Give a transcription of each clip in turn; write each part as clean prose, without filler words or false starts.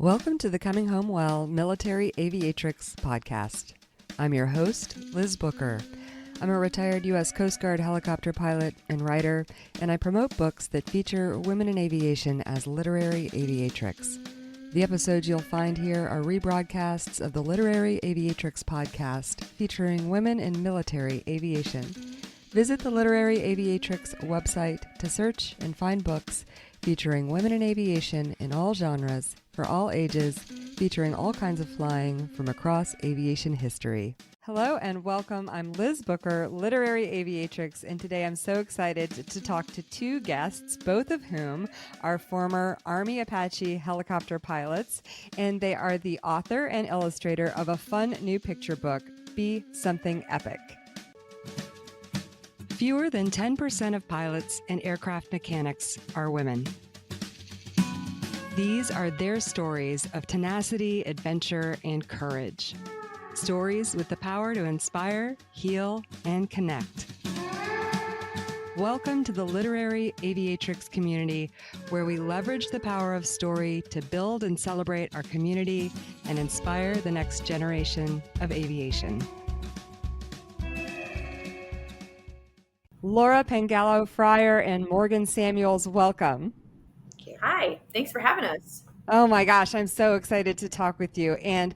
Welcome to the Coming Home Well Military Aviatrix podcast. I'm your host, Liz Booker. I'm a retired U.S. Coast Guard helicopter pilot and writer, and I promote books that feature women in aviation as literary aviatrix. The episodes you'll find here are rebroadcasts of the Literary Aviatrix podcast featuring women in military aviation. Visit the Literary Aviatrix website to search and find books featuring women in aviation in all genres, for all ages, featuring all kinds of flying from across aviation history. Hello and welcome. I'm Liz Booker, Literary Aviatrix, and today I'm so excited to talk to two guests, both of whom are former Army Apache helicopter pilots, and they are the author and illustrator of a fun new picture book, Be Something Epic. Fewer than 10% of pilots and aircraft mechanics are women. These are their stories of tenacity, adventure, and courage. Stories with the power to inspire, heal, and connect. Welcome to the Literary Aviatrix community, where we leverage the power of story to build and celebrate our community and inspire the next generation of aviation. Laura Pangallo Fryar and Morgan Samuels, welcome. Okay, hi, thanks for having us. Oh my gosh, I'm so excited to talk with you and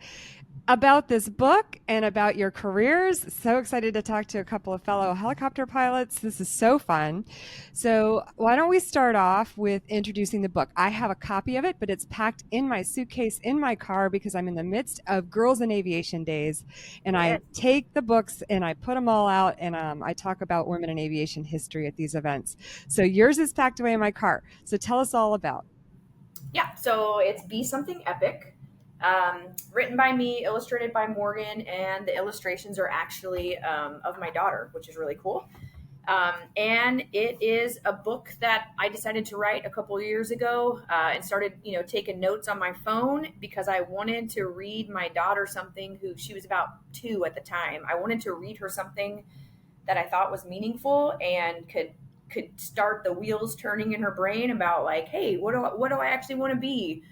about this book and about your careers. So excited to talk to a couple of fellow helicopter pilots. This is so fun. So why don't we start off with introducing the book? I have a copy of it, but it's packed in my suitcase in my car because I'm in the midst of Girls in Aviation Days. And I take the books and I put them all out and I talk about women in aviation history at these events. So yours is packed away in my car. So tell us all about. Yeah, so it's Be Something Epic. Written by me, illustrated by Morgan, and the illustrations are actually of my daughter, which is really cool. And it is a book that I decided to write a couple of years ago and started, taking notes on my phone because I wanted to read my daughter something she was about 2 at the time. I wanted to read her something that I thought was meaningful and could start the wheels turning in her brain about like, hey, what do I actually want to be?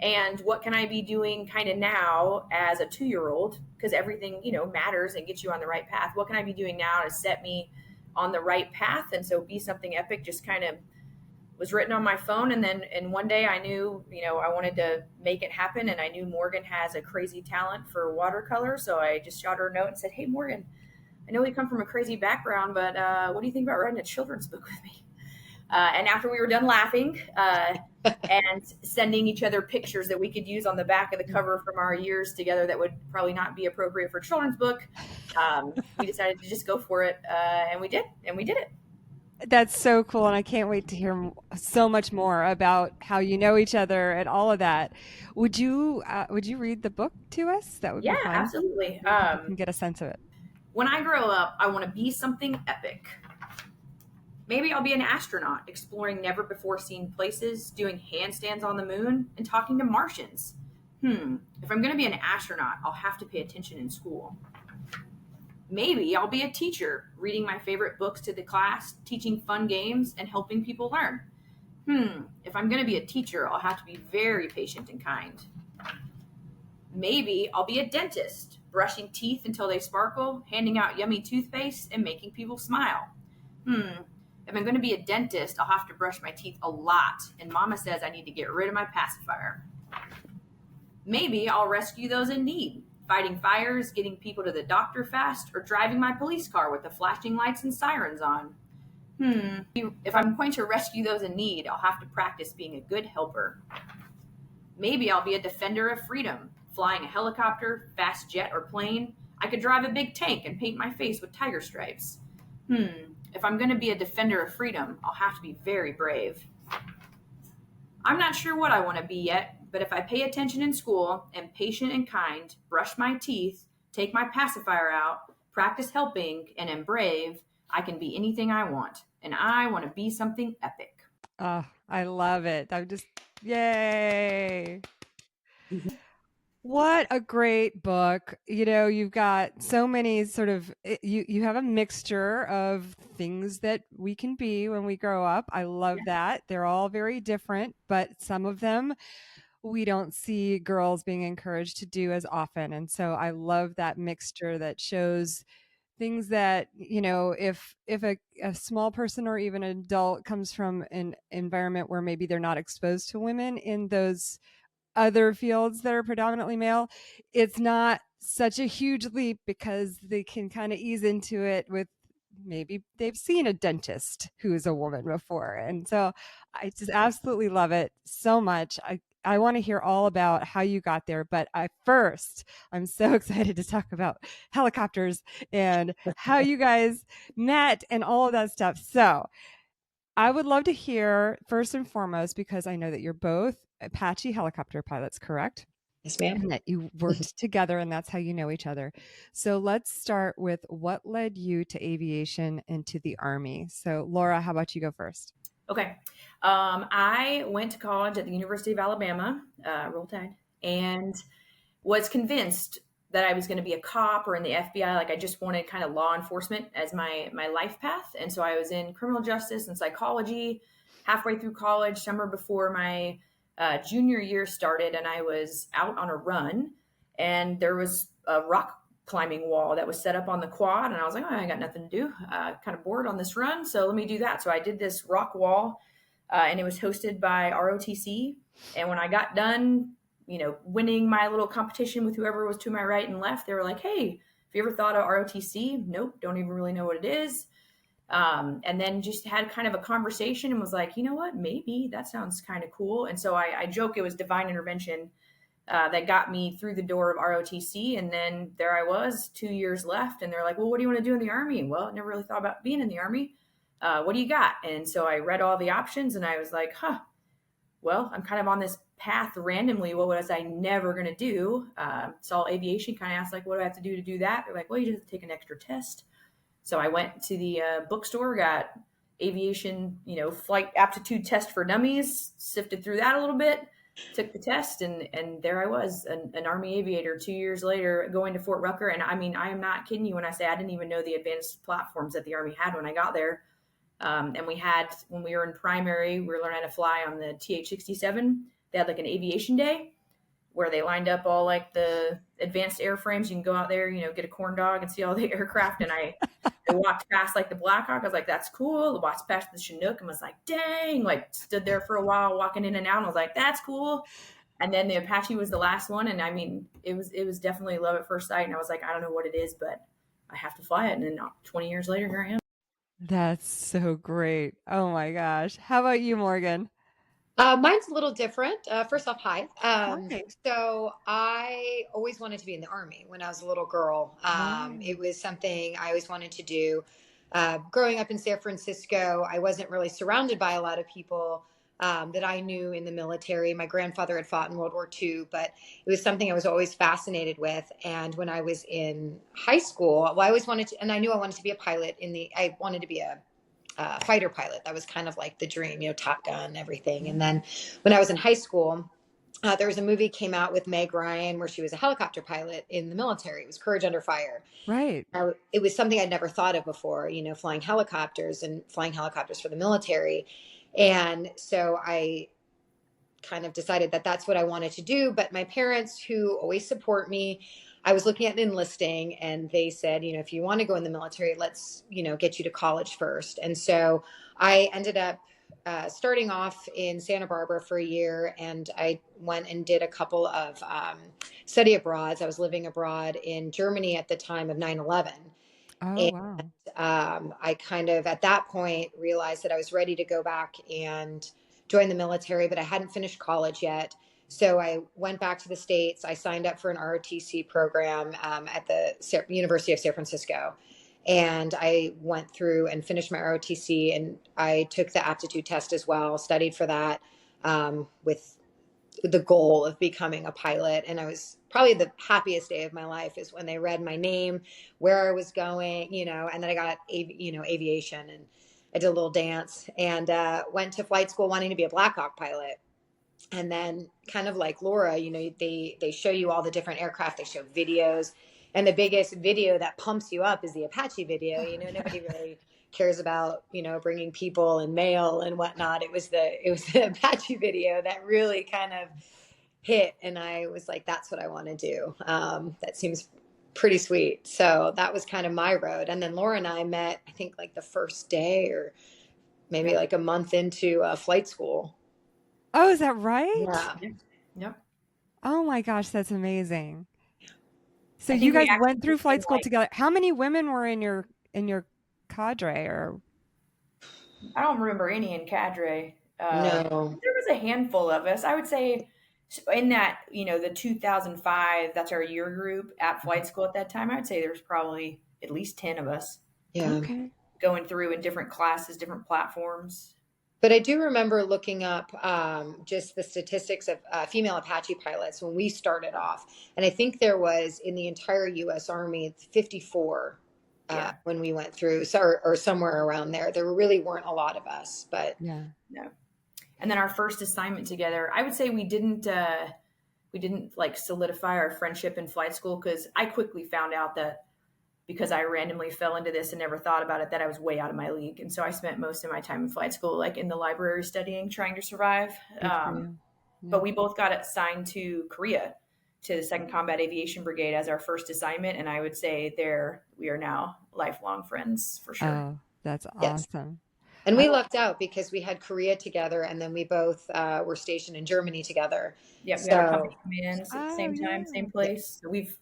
And what can I be doing kind of now as a 2-year-old? Because everything, matters and gets you on the right path. What can I be doing now to set me on the right path? And so Be Something Epic just kind of was written on my phone. And one day I knew, I wanted to make it happen. And I knew Morgan has a crazy talent for watercolor. So I just shot her a note and said, hey, Morgan, I know we come from a crazy background, but what do you think about writing a children's book with me? And after we were done laughing and sending each other pictures that we could use on the back of the cover from our years together that would probably not be appropriate for a children's book, we decided to just go for it, and we did it. That's so cool, and I can't wait to hear so much more about how you know each other and all of that. Would you read the book to us? That would be fun. Yeah, absolutely. Can get a sense of it. When I grow up, I want to be something epic. Maybe I'll be an astronaut, exploring never-before-seen places, doing handstands on the moon, and talking to Martians. If I'm going to be an astronaut, I'll have to pay attention in school. Maybe I'll be a teacher, reading my favorite books to the class, teaching fun games, and helping people learn. If I'm going to be a teacher, I'll have to be very patient and kind. Maybe I'll be a dentist, brushing teeth until they sparkle, handing out yummy toothpaste, and making people smile. If I'm going to be a dentist, I'll have to brush my teeth a lot, and Mama says I need to get rid of my pacifier. Maybe I'll rescue those in need, fighting fires, getting people to the doctor fast, or driving my police car with the flashing lights and sirens on. If I'm going to rescue those in need, I'll have to practice being a good helper. Maybe I'll be a defender of freedom, flying a helicopter, fast jet, or plane. I could drive a big tank and paint my face with tiger stripes. If I'm going to be a defender of freedom, I'll have to be very brave. I'm not sure what I want to be yet, but if I pay attention in school, am patient and kind, brush my teeth, take my pacifier out, practice helping, and am brave, I can be anything I want. And I want to be something epic. Oh, I love it. I'm just, yay. What a great book. You've got so many sort of, you have a mixture of things that we can be when we grow up. I love that. They're all very different, but some of them we don't see girls being encouraged to do as often. And so I love that mixture that shows things that, if a small person or even an adult comes from an environment where maybe they're not exposed to women in those other fields that are predominantly male, it's not such a huge leap because they can kind of ease into it with maybe they've seen a dentist who's a woman before. And so I just absolutely love it so much. I want to hear all about how you got there, but I'm so excited to talk about helicopters and how you guys met and all of that stuff. So I would love to hear first and foremost, because I know that you're both Apache helicopter pilots, correct? Yes, ma'am. And that you worked together and that's how you know each other. So let's start with what led you to aviation and to the Army. So Laura, how about you go first? Okay. I went to college at the University of Alabama, Roll Tide, and was convinced that I was going to be a cop or in the FBI. Like I just wanted kind of law enforcement as my life path. And so I was in criminal justice and psychology halfway through college, summer before my junior year started, and I was out on a run, and there was a rock climbing wall that was set up on the quad, and I was like, oh, I got nothing to do, kind of bored on this run, so let me do that. So I did this rock wall, and it was hosted by ROTC. And when I got done, winning my little competition with whoever was to my right and left, they were like, hey, have you ever thought of ROTC? Nope, don't even really know what it is. And then just had kind of a conversation and was like, you know what, maybe that sounds kind of cool. And so I joke it was divine intervention that got me through the door of ROTC. And then there I was, 2 years left. And they're like, well, what do you want to do in the Army? Well, I never really thought about being in the Army. What do you got? And so I read all the options and I was like, well, I'm kind of on this path randomly. What was I never going to do? Saw aviation, kind of asked like, what do I have to do that? They're like, well, you just have to take an extra test. So I went to the bookstore, got aviation, flight aptitude test for dummies, sifted through that a little bit, took the test, and there I was, an Army aviator 2 years later, going to Fort Rucker. And I mean, I am not kidding you when I say I didn't even know the advanced platforms that the Army had when I got there. And we had, when we were in primary, we were learning how to fly on the AH-64. They had like an aviation day where they lined up all like the advanced airframes. You can go out there, get a corn dog and see all the aircraft. And I walked past like the Black Hawk. I was like, that's cool. I walked past the Chinook and was like, dang, like stood there for a while walking in and out. And I was like, that's cool. And then the Apache was the last one. And I mean, it was definitely love at first sight. And I was like, I don't know what it is, but I have to fly it. And then 20 years later, here I am. That's so great. Oh my gosh. How about you, Morgan? Mine's a little different. First off, hi. Hi. So I always wanted to be in the Army when I was a little girl. Wow. It was something I always wanted to do. Growing up in San Francisco, I wasn't really surrounded by a lot of people that I knew in the military. My grandfather had fought in World War II, but it was something I was always fascinated with. And when I was in high school, well, I always wanted to, and I knew I wanted to be a pilot I wanted to be a fighter pilot. That was kind of like the dream, Top Gun, everything. And then when I was in high school, there was a movie came out with Meg Ryan where she was a helicopter pilot in the military. It was Courage Under Fire. Right. It was something I'd never thought of before, flying helicopters for the military. And so I kind of decided that that's what I wanted to do. But my parents, who always support me, I was looking at enlisting and they said, if you want to go in the military, let's, get you to college first. And so I ended up starting off in Santa Barbara for a year, and I went and did a couple of study abroads. I was living abroad in Germany at the time of 9/11. Oh, And wow. I kind of, at that point, realized that I was ready to go back and join the military, but I hadn't finished college yet. So I went back to the States. I signed up for an ROTC program at the University of San Francisco. And I went through and finished my ROTC, and I took the aptitude test as well, studied for that with the goal of becoming a pilot. And I was probably the happiest day of my life is when they read my name, where I was going, and then I got, aviation, and I did a little dance and went to flight school wanting to be a Black Hawk pilot. And then kind of like Laura, they show you all the different aircraft, they show videos, and the biggest video that pumps you up is the Apache video. Nobody really cares about, bringing people and mail and whatnot. It was the Apache video that really kind of hit, and I was like, that's what I want to do. That seems pretty sweet. So that was kind of my road. And then Laura and I met, I think like the first day or maybe like a month into flight school. Oh, is that right? Yeah. Yep. Oh my gosh, that's amazing. So I you think we guys actually went through been flight school together. How many women were in your cadre or I don't remember any in cadre. No. There was a handful of us. I would say in that, the 2005, that's our year group at flight school at that time. I would say there's probably at least 10 of us Yeah. Okay. going through in different classes, different platforms. But I do remember looking up just the statistics of female Apache pilots when we started off. And I think there was in the entire U.S. Army 54 Yeah. when we went through, or somewhere around there. There really weren't a lot of us, but Yeah. No. And then our first assignment together, I would say we didn't like solidify our friendship in flight school, because I quickly found out that because I randomly fell into this and never thought about it, that I was way out of my league. And so I spent most of my time in flight school, like in the library studying, trying to survive. Good for you. Yeah. But we both got assigned to Korea, to the 2nd Combat Aviation Brigade as our first assignment. And I would say we are now lifelong friends for sure. Oh, that's Yes. awesome. And we lucked out because we had Korea together, and then we both were stationed in Germany together. Yeah, we So- had our company commands at the Oh, same time, yeah. same place. So we've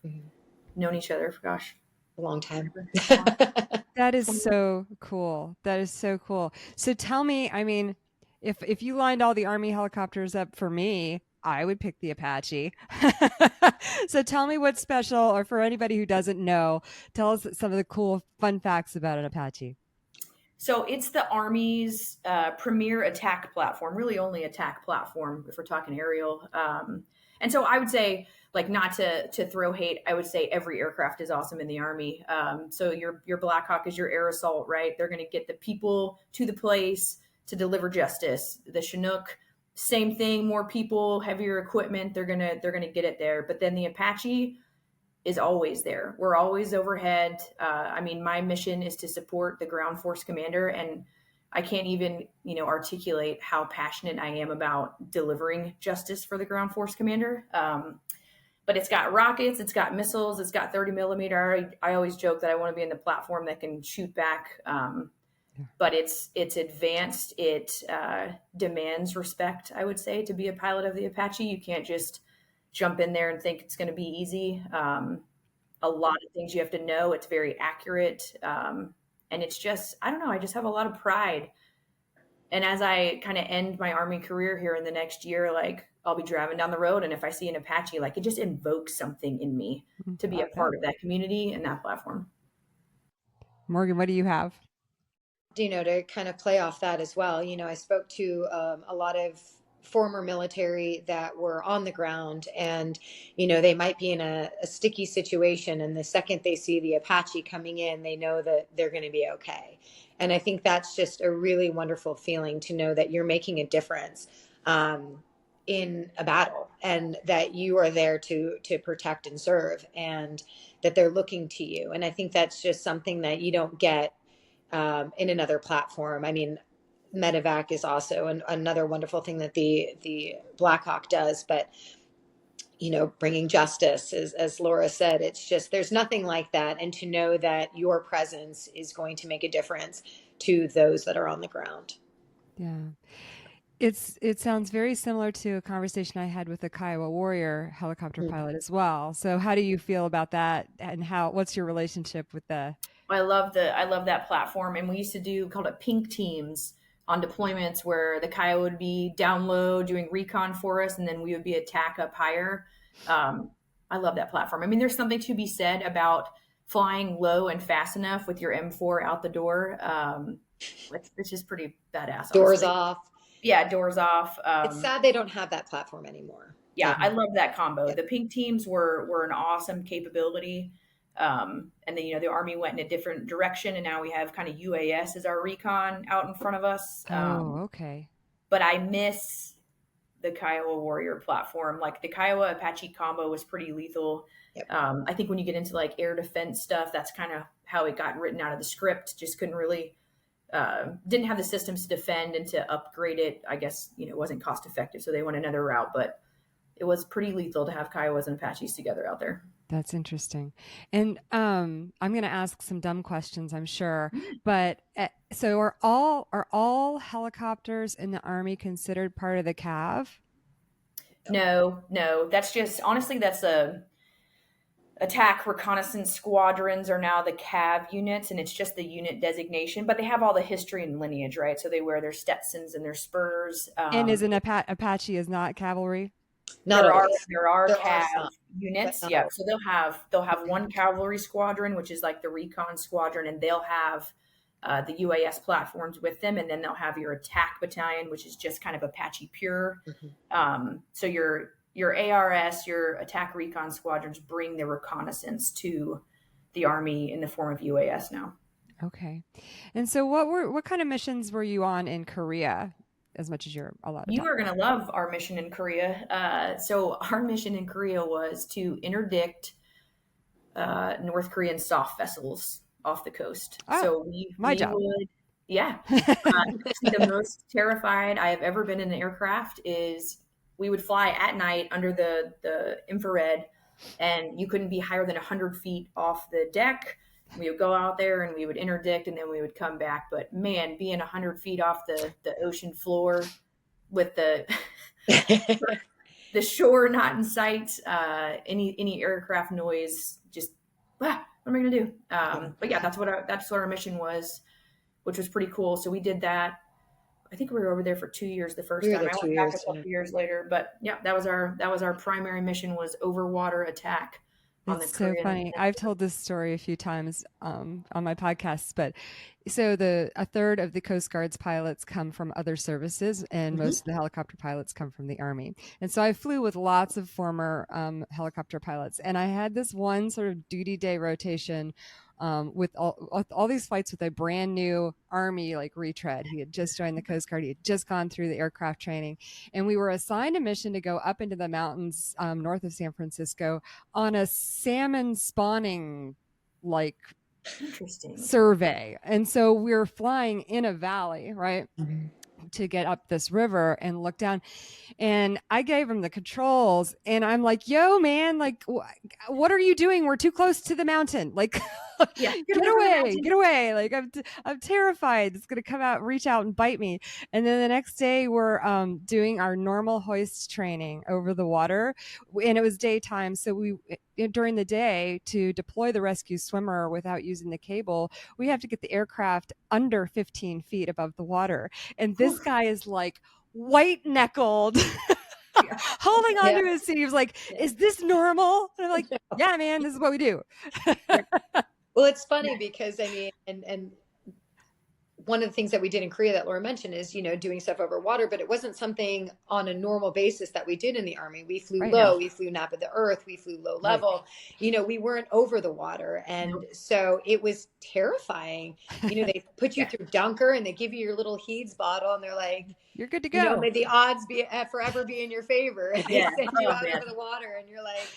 known each other for, gosh, A long time. That is so cool. That is so cool. So tell me, I mean, if you lined all the Army helicopters up for me, I would pick the Apache. So tell me what's special, or for anybody who doesn't know, tell us some of the cool, fun facts about an Apache. So it's the Army's premier attack platform, really only attack platform if we're talking aerial. And so I would say, like, not to throw hate, I would say every aircraft is awesome in the Army. So your Black Hawk is your air assault, right? They're going to get the people to the place to deliver justice. The Chinook, same thing, more people, heavier equipment. They're gonna get it there. But then the Apache is always there. We're always overhead. I mean, my mission is to support the ground force commander, and I can't even, articulate how passionate I am about delivering justice for the ground force commander. But it's got rockets, it's got missiles, it's got 30 millimeter. I always joke that I want to be in the platform that can shoot back. But it's advanced. It demands respect, I would say, to be a pilot of the Apache. You can't just jump in there and think it's going to be easy. A lot of things you have to know. It's very accurate. And it's just, I don't know, I just have a lot of pride. And as I kind of end my Army career here in the next year, like, I'll be driving down the road, and if I see an Apache, like, it just invokes something in me to be a part of that community and that platform. Morgan, what do you have? To kind of play off that as well, I spoke to a lot of former military that were on the ground, and they might be in a sticky situation, and the second they see the Apache coming in, they know that they're going to be okay. And I think that's just a really wonderful feeling, to know that you're making a difference in a battle, and that you are there to protect and serve, and that they're looking to you. And I think that's just something that you don't get in another platform. I mean, medevac is also another wonderful thing that the Black Hawk does, but bringing justice, as Laura said, it's just, there's nothing like that. And to know that your presence is going to make a difference to those that are on the ground. Yeah. It sounds very similar to a conversation I had with a Kiowa Warrior helicopter pilot as well. So how do you feel about that, and what's your relationship with the I love that platform. And we used to do called it pink teams on deployments, where the Kiowa would be down low doing recon for us, and then we would be attack up higher. I love that platform. I mean, there's something to be said about flying low and fast enough with your M4 out the door. It's just pretty badass. Doors honestly. off. Yeah, doors off. It's sad they don't have that platform anymore. Yeah, I love that combo. The pink teams were an awesome capability. And then, the Army went in a different direction, and now we have kind of UAS as our recon out in front of us. okay. But I miss the Kiowa Warrior platform. Like, the Kiowa Apache combo was pretty lethal. Yep. I think when you get into like air defense stuff, that's kind of how it got written out of the script. Just couldn't really, didn't have the systems to defend, and to upgrade it, I guess, wasn't cost effective. So they went another route. But it was pretty lethal to have Kiowas and Apaches together out there. That's interesting. And I'm going to ask some dumb questions, I'm sure. But so are all helicopters in the Army considered part of the CAV? No, no, that's just honestly that's a attack reconnaissance squadrons are now the CAV units, and it's just the unit designation. But they have all the history and lineage, right? So they wear their Stetsons and their spurs. And is an Apache is not cavalry? Not always. There are There CAV some, units, not yeah. always. So they'll have one cavalry squadron, which is like the recon squadron, and they'll have the UAS platforms with them, and then they'll have your attack battalion, which is just kind of Apache pure. So your ARS, your attack recon squadrons, bring the reconnaissance to the Army in the form of UAS now. Okay. And so what kind of missions were you on in Korea, as much as you're allowed to You talk? are going to love our mission in Korea. So our mission in Korea was to interdict North Korean soft vessels off the coast. Oh, So my job. would, yeah. Actually, the most terrified I have ever been in an aircraft is we would fly at night under the infrared, and you couldn't be higher than 100 feet off the deck. We would go out there and we would interdict, and then we would come back. But man, being 100 feet off the ocean floor with the shore not in sight, any aircraft noise, just what am I gonna do? But yeah, that's what our mission was, which was pretty cool. So we did that. I think we were over there for 2 years the first time. I went back a couple years later, but yeah, that was our primary mission, was overwater attack on the It's so Korean. funny. I've told this story a few times on my podcasts, but so a third of the Coast Guard's pilots come from other services, and most of the helicopter pilots come from the Army. And so I flew with lots of former helicopter pilots, and I had this one sort of duty day rotation with all these flights with a brand new Army like retread. He had just joined the Coast Guard. He had just gone through the aircraft training, and we were assigned a mission to go up into the mountains north of San Francisco on a salmon spawning like Interesting. survey. And so we were flying in a valley, right? To get up this river and look down. And I gave him the controls, and I'm like, yo, man, like, what are you doing? We're too close to the mountain. Like, Yeah, get away. Like, I'm terrified. It's going to come out, reach out and bite me. And then the next day we're doing our normal hoist training over the water, and it was daytime. So during the day, to deploy the rescue swimmer without using the cable, we have to get the aircraft under 15 feet above the water. And this guy is like white knuckled, holding onto his seat. He was like, "Is this normal?" And I'm like, "Yeah, man, this is what we do." Well, it's funny because I mean, and one of the things that we did in Korea that Laura mentioned is, doing stuff over water, but it wasn't something on a normal basis that we did in the Army. We flew low, we flew nap of the earth, we flew low level, we weren't over the water. And so it was terrifying. They put you through Dunker, and they give you your little Heeds bottle, and they're like, "You're good to go. May the odds be forever be in your favor." And they send you out over the water, and you're like,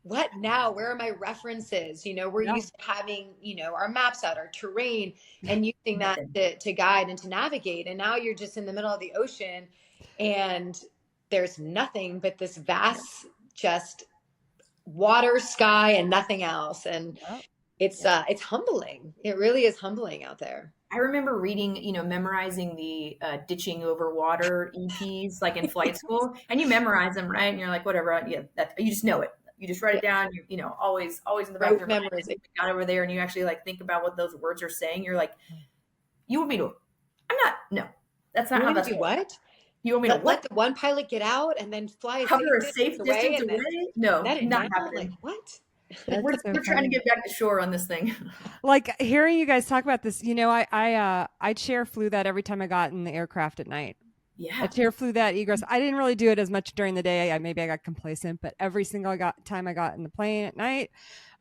what now? Where are my references? We're used to having, our maps out, our terrain, and using that to guide and to navigate. And now you're just in the middle of the ocean, and there's nothing but this vast, just water, sky, and nothing else. And it's humbling. It really is humbling out there. I remember reading, memorizing the ditching over water EPs like in flight school, and you memorize them, right? And you're like, whatever, you just know it. You just write it down. Always in the back of your mind. You got over there, and you actually like think about what those words are saying. You're like, you want me to? I'm not. No, that's not how that's. What? You want me to let the one pilot get out and then fly a safe distance away? No, that did not happening. Like, what? We're trying to get back to shore on this thing. Like hearing you guys talk about this, I chair flew that every time I got in the aircraft at night. Yeah, I chair flew that egress. I didn't really do it as much during the day. Maybe I got complacent, but every single time I got in the plane at night,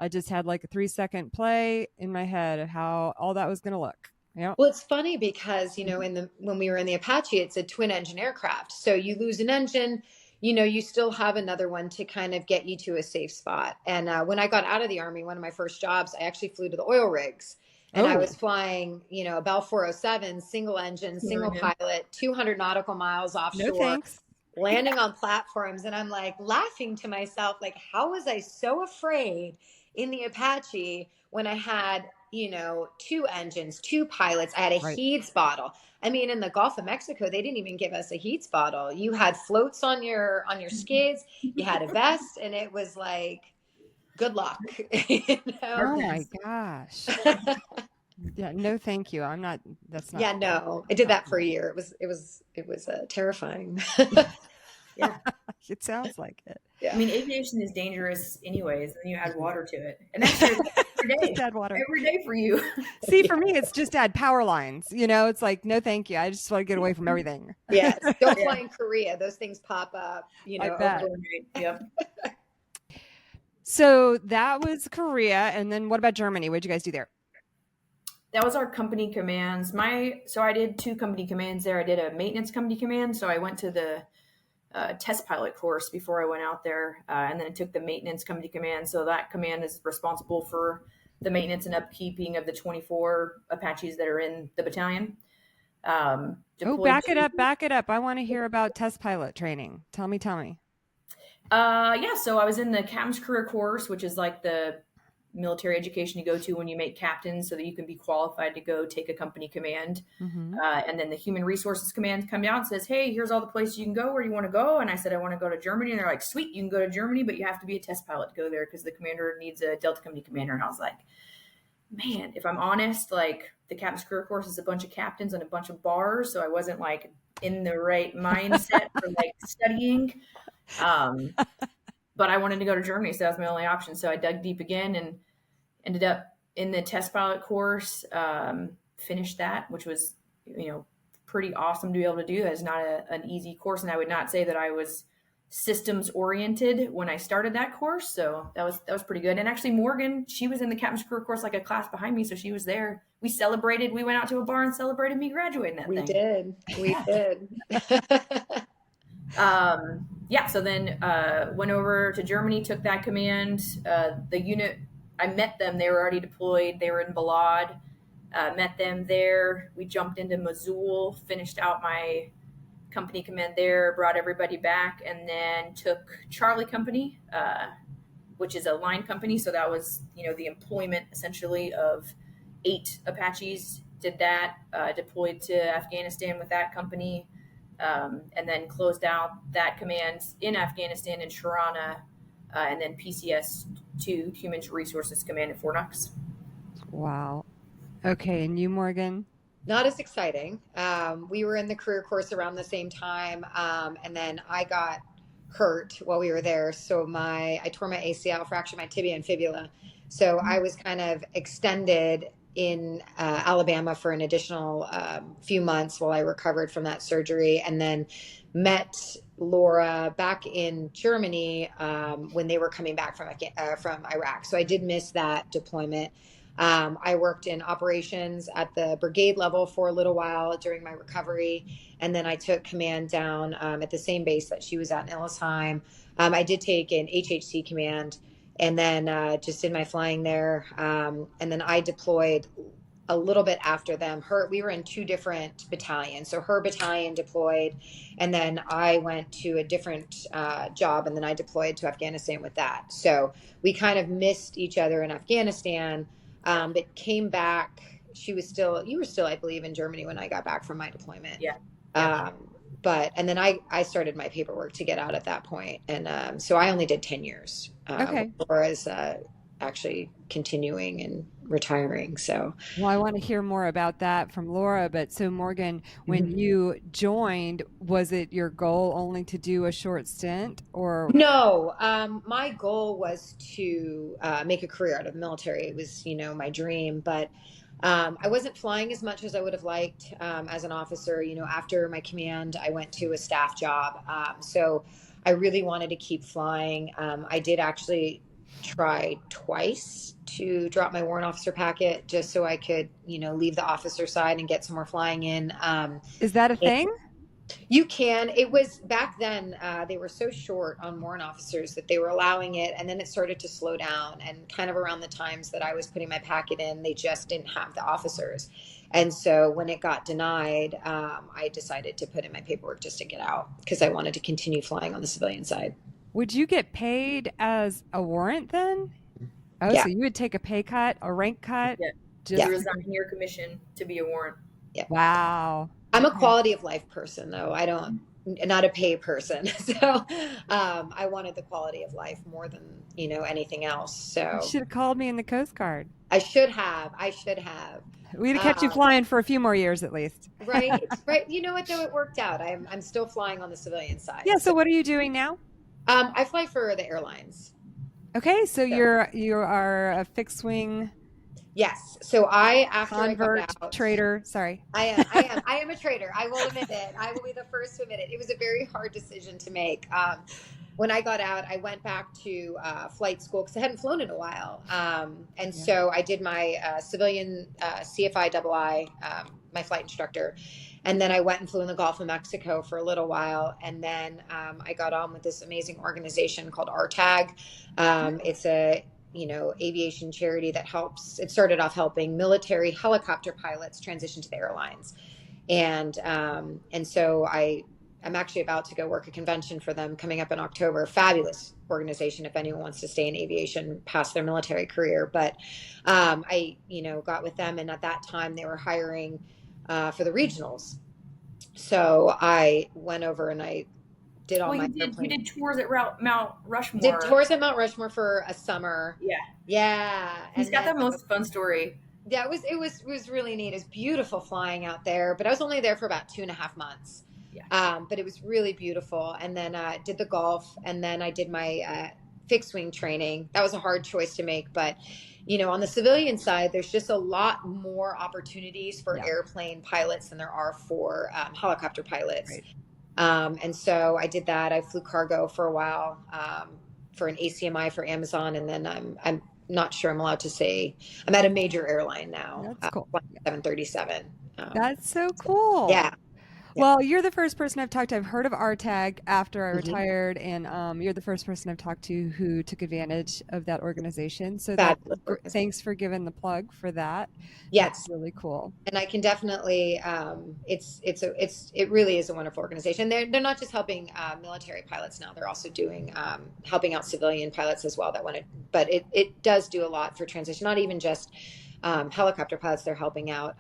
I just had like a 3-second play in my head of how all that was going to look. Yeah. Well, it's funny because, when we were in the Apache, it's a twin engine aircraft. So you lose an engine, you still have another one to kind of get you to a safe spot. And when I got out of the Army, one of my first jobs, I actually flew to the oil rigs. And I was flying, a Bell 407, single engine, single pilot, 200 nautical miles offshore. No thanks. landing on platforms. And I'm like laughing to myself, like, how was I so afraid in the Apache when I had, you know, 2 engines, 2 pilots, I had a Right. HEEDS bottle. I mean, in the Gulf of Mexico, they didn't even give us a HEEDS bottle. You had floats on your skids, you had a vest, and it was like, good luck. You know? Oh my gosh. Yeah, no, thank you. That's not. Yeah, no, I did that for a year. It was terrifying. Yeah. It sounds like it. Yeah. I mean, aviation is dangerous anyways, and then you add water to it. And that's every day. Just add water. Every day for you. See, for me, it's just add power lines. You know, it's like, no, thank you. I just want to get away from everything. Yes. Don't fly in Korea. Those things pop up, you know. I bet. Yep. So that was Korea. And then what about Germany? What did you guys do there? That was our company commands. So I did 2 company commands there. I did a maintenance company command. So I went to the test pilot course before I went out there. And then I took the maintenance company command. So that command is responsible for the maintenance and upkeeping of the 24 Apaches that are in the battalion. Back it up. I want to hear about test pilot training. Tell me. Yeah, so I was in the captain's career course, which is like the military education you go to when you make captains so that you can be qualified to go take a company command. Mm-hmm. And then the human resources command comes out and says, hey, here's all the places you can go where you want to go. And I said, I want to go to Germany. And they're like, sweet, you can go to Germany, but you have to be a test pilot to go there because the commander needs a Delta company commander. And I was like, man, if I'm honest, like the captain's career course is a bunch of captains and a bunch of bars. So I wasn't like in the right mindset for like studying. But I wanted to go to Germany, so that was my only option. So I dug deep again and ended up in the test pilot course, finished that, which was, you know, pretty awesome to be able to do. That is not an easy course. And I would not say that I was systems oriented when I started that course. So that was pretty good. And actually Morgan, she was in the captain's career course, like a class behind me. So she was there. We celebrated, we went out to a bar and celebrated me graduating that thing. We did. Yeah, so then went over to Germany, took that command. The unit, I met them. They were already deployed. They were in Balad. Met them there. We jumped into Mosul, finished out my company command there, brought everybody back, and then took Charlie Company, which is a line company. So that was, you know, the employment essentially of 8 Apaches. Did that, deployed to Afghanistan with that company. And then closed out that command in Afghanistan in Sharana, and then PCS-2, Human Resources Command at Fort Knox. Wow. Okay, and you, Morgan? Not as exciting. We were in the career course around the same time, and then I got hurt while we were there. So I tore my ACL, fractured my tibia and fibula. So I was kind of extended in Alabama for an additional few months while I recovered from that surgery, and then met Laura back in Germany when they were coming back from Iraq. So I did miss that deployment. I worked in operations at the brigade level for a little while during my recovery, and then I took command down at the same base that she was at in Illisheim. I did take an HHC command, and then just did my flying there. And then I deployed a little bit after them. We were in 2 different battalions. So her battalion deployed, and then I went to a different job, and then I deployed to Afghanistan with that. So we kind of missed each other in Afghanistan, but came back. You were still, I believe, in Germany when I got back from my deployment. Yeah. And then I started my paperwork to get out at that point. And so I only did 10 years. Okay. Whereas actually continuing and retiring. So, well, I want to hear more about that from Laura. But so Morgan, when you joined, was it your goal only to do a short stint, or? No, my goal was to make a career out of the military. It was, my dream, but I wasn't flying as much as I would have liked as an officer. After my command, I went to a staff job. So I really wanted to keep flying. I did actually try twice to drop my warrant officer packet just so I could, leave the officer side and get some more flying in. Is that a thing? You can. It was back then, they were so short on warrant officers that they were allowing it. And then it started to slow down. And kind of around the times that I was putting my packet in, they just didn't have the officers. And so when it got denied, I decided to put in my paperwork just to get out because I wanted to continue flying on the civilian side. Would you get paid as a warrant then? Oh, Yeah. so you would take a pay cut, a rank cut? Yeah. Just Yeah. resign your commission to be a warrant. Yeah. Wow. I'm a Okay. quality of life person, though. Not a pay person. So I wanted the quality of life more than, anything else. So You should have called me in the Coast Guard. I should have. We'd have kept you flying for a few more years at least. Right. You know what, though? It worked out. I'm still flying on the civilian side. Yeah. So what are you doing now? I fly for the airlines. Okay. So you are a fixed wing Yes. So after convert I got out, trader. Sorry. I am a trader. I will admit it. I will be the first to admit it. It was a very hard decision to make. When I got out, I went back to flight school because I hadn't flown in a while. So I did my civilian CFI II, my flight instructor. And then I went and flew in the Gulf of Mexico for a little while. And then I got on with this amazing organization called RTAG. It's a aviation charity that helps. It started off helping military helicopter pilots transition to the airlines. And so I'm actually about to go work a convention for them coming up in October. Fabulous organization if anyone wants to stay in aviation past their military career. But I got with them, and at that time they were hiring for the regionals. So I went over and I did all my you did tours at Mount Rushmore. Did tours at Mount Rushmore for a summer. Yeah. He's got the most fun story. Yeah, it was really neat. It's beautiful flying out there, but I was only there for about 2.5 months. Yeah. But it was really beautiful. And then did the Gulf, and then I did my fixed wing training. That was a hard choice to make, but on the civilian side, there's just a lot more opportunities for airplane pilots than there are for helicopter pilots. Right. And so I did that. I flew cargo for a while for an ACMI for Amazon, and then I'm not sure I'm allowed to say I'm at a major airline now. That's cool. 737. That's so cool. Yeah. Well, you're the first person I've talked to. I've heard of RTAG after I retired, and you're the first person I've talked to who took advantage of that organization. So thanks for giving the plug for that. Yes, that's really cool. And I can definitely, it really is a wonderful organization. They're not just helping military pilots now; they're also doing helping out civilian pilots as well. But it does do a lot for transition. Not even just helicopter pilots; they're helping out.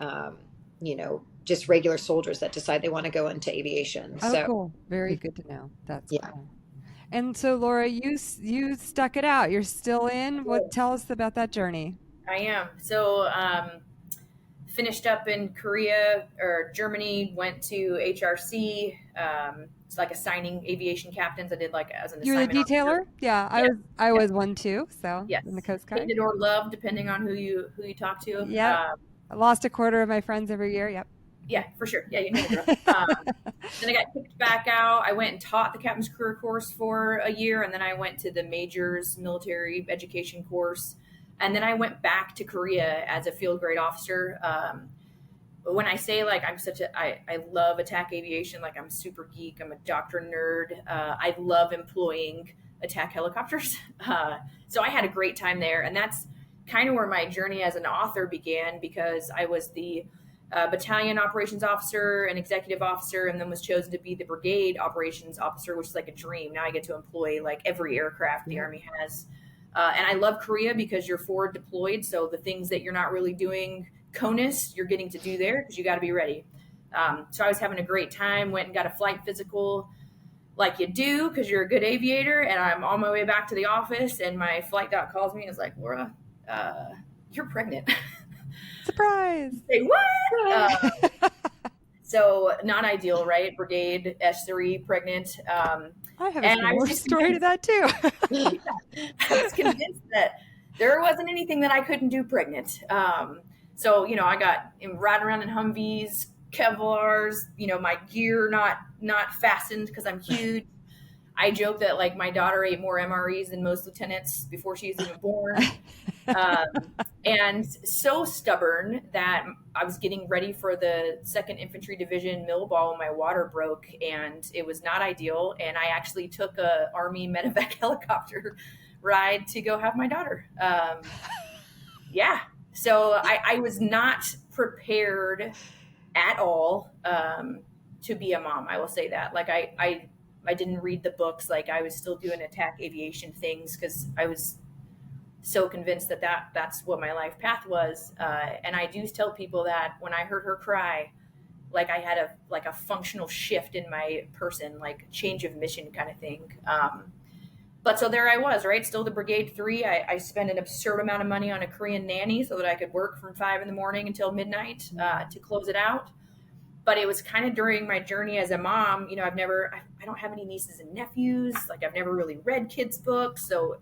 Just regular soldiers that decide they want to go into aviation. Oh, so cool. Very good to know. That's Yeah. cool. And so, Laura, you stuck it out. You're still in. Tell us about that journey. I am. So, finished up in Korea or Germany, went to HRC. It's like assigning aviation captains. I did as an You were a assignment detailer? officer. Yeah, I was one too. So Yes. in the Coast Guard. Hated or loved, depending on who you talk to. Yeah. I lost a quarter of my friends every year. Yep. Yeah, for sure. Yeah, you know the drill. Then I got kicked back out. I went and taught the captain's career course for a year, and then I went to the majors military education course, and then I went back to Korea as a field grade officer. But when I say I love attack aviation, I'm super geek. I'm a doctrine nerd. I love employing attack helicopters. So I had a great time there, and that's kind of where my journey as an author began, because I was the battalion operations officer and executive officer, and then was chosen to be the brigade operations officer, which is like a dream. Now I get to employ every aircraft the Army has. And I love Korea because you're forward deployed. So the things that you're not really doing CONUS, you're getting to do there because you got to be ready. So I was having a great time, went and got a flight physical like you do because you're a good aviator. And I'm on my way back to the office, and my flight doc calls me and is like, Laura, you're pregnant. Surprise. Say what? So not ideal, right? Brigade S3 pregnant. I have a similar story to that too. I was convinced that there wasn't anything that I couldn't do pregnant. So I got riding around in Humvees, Kevlars, my gear not fastened because I'm huge. I joke that like my daughter ate more MREs than most lieutenants before she was even born. And so stubborn that I was getting ready for the 2nd Infantry Division mill ball when my water broke, and it was not ideal. And I actually took a Army medevac helicopter ride to go have my daughter. Yeah. So I was not prepared at all to be a mom. I will say that. Like I didn't read the books. Like I was still doing attack aviation things because I was so convinced that that's what my life path was. And I do tell people that when I heard her cry, like I had a functional shift in my person, like change of mission kind of thing. But so there I was, right? Still the Brigade 3. I spent an absurd amount of money on a Korean nanny so that I could work from 5 a.m. until midnight to close it out. But it was kind of during my journey as a mom, I don't have any nieces and nephews. Like I've never really read kids' books. So,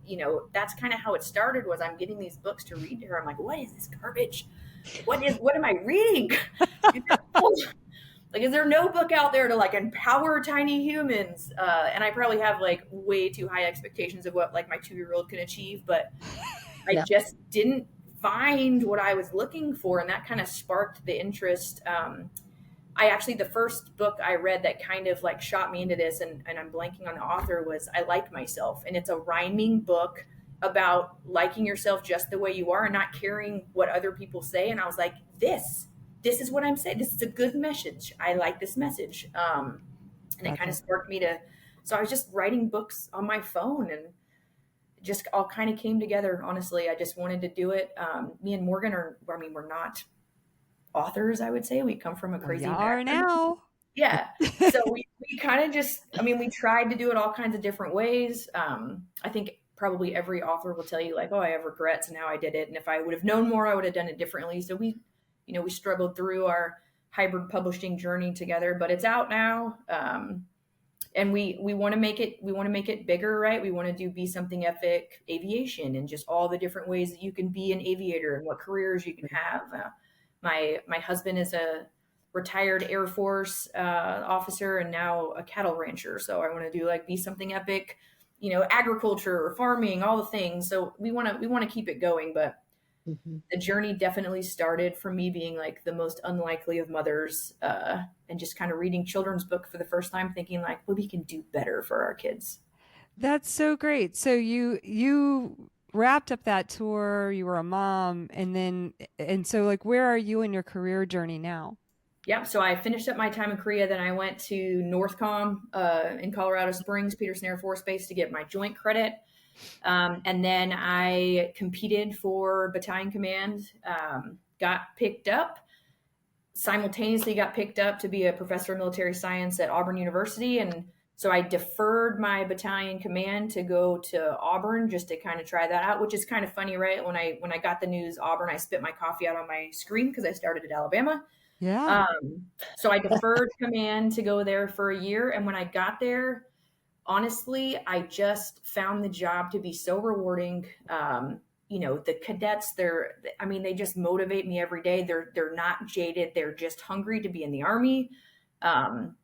that's kind of how it started was I'm getting these books to read to her. I'm like, what is this garbage? What am I reading? Like, is there no book out there to like empower tiny humans? And I probably have like way too high expectations of what like my 2-year-old can achieve, but I just didn't find what I was looking for. And that kind of sparked the interest. The first book I read that kind of like shot me into this, and I'm blanking on the author, was I Like Myself. And it's a rhyming book about liking yourself just the way you are and not caring what other people say. And I was like, this is what I'm saying. This is a good message. I like this message. And it kind of sparked me so I was just writing books on my phone and just all kind of came together. Honestly, I just wanted to do it. Me and Morgan we're not authors, I would say. We come from a crazy background. Now. Yeah. So we kind of just, we tried to do it all kinds of different ways. I think probably every author will tell you like, oh, I have regrets and how I did it. And if I would have known more, I would have done it differently. So we struggled through our hybrid publishing journey together, but it's out now. And we want to make it bigger, right? We want to be something epic aviation and just all the different ways that you can be an aviator and what careers you can have. My husband is a retired Air Force officer and now a cattle rancher. So I want to do be something epic, agriculture or farming, all the things. So we want to keep it going. But the journey definitely started from me being like the most unlikely of mothers and just kind of reading children's book for the first time, thinking like, well, we can do better for our kids. That's so great. So you wrapped up that tour, you were a mom, and so like, where are you in your career journey now? Yeah, so I finished up my time in Korea, then I went to NORTHCOM in Colorado Springs, Peterson Air Force Base to get my joint credit. And then I competed for battalion command, simultaneously got picked up to be a professor of military science at Auburn University. And so I deferred my battalion command to go to Auburn just to kind of try that out, which is kind of funny, right? When I got the news Auburn, I spit my coffee out on my screen because I started at Alabama. Yeah. So I deferred command to go there for a year. And when I got there, honestly, I just found the job to be so rewarding. The cadets, they just motivate me every day. They're not jaded. They're just hungry to be in the Army. And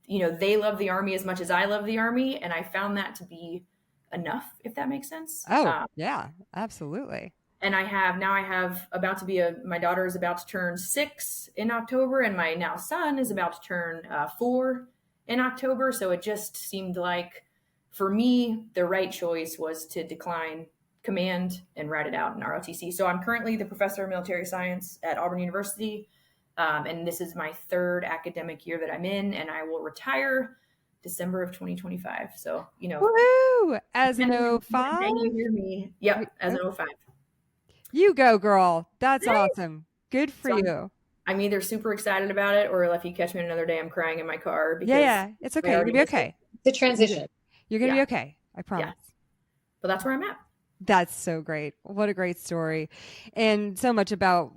they love the Army as much as I love the Army. And I found that to be enough, if that makes sense. Oh, yeah, absolutely. And my daughter is about to turn 6 in October, and my now son is about to turn 4 in October. So it just seemed like, for me, the right choice was to decline command and ride it out in ROTC. So I'm currently the professor of military science at Auburn University. And this is my 3rd academic year that I'm in, and I will retire December of 2025. So, woohoo! As an 05? You hear me. Yep, as an 05. You go, girl. That's awesome. Good for you. I'm either super excited about it, or if you catch me another day, I'm crying in my car. Because yeah, it's okay. You're going to be okay. The transition. You're going to be okay. I promise. Yeah. But that's where I'm at. That's so great. What a great story. And so much about,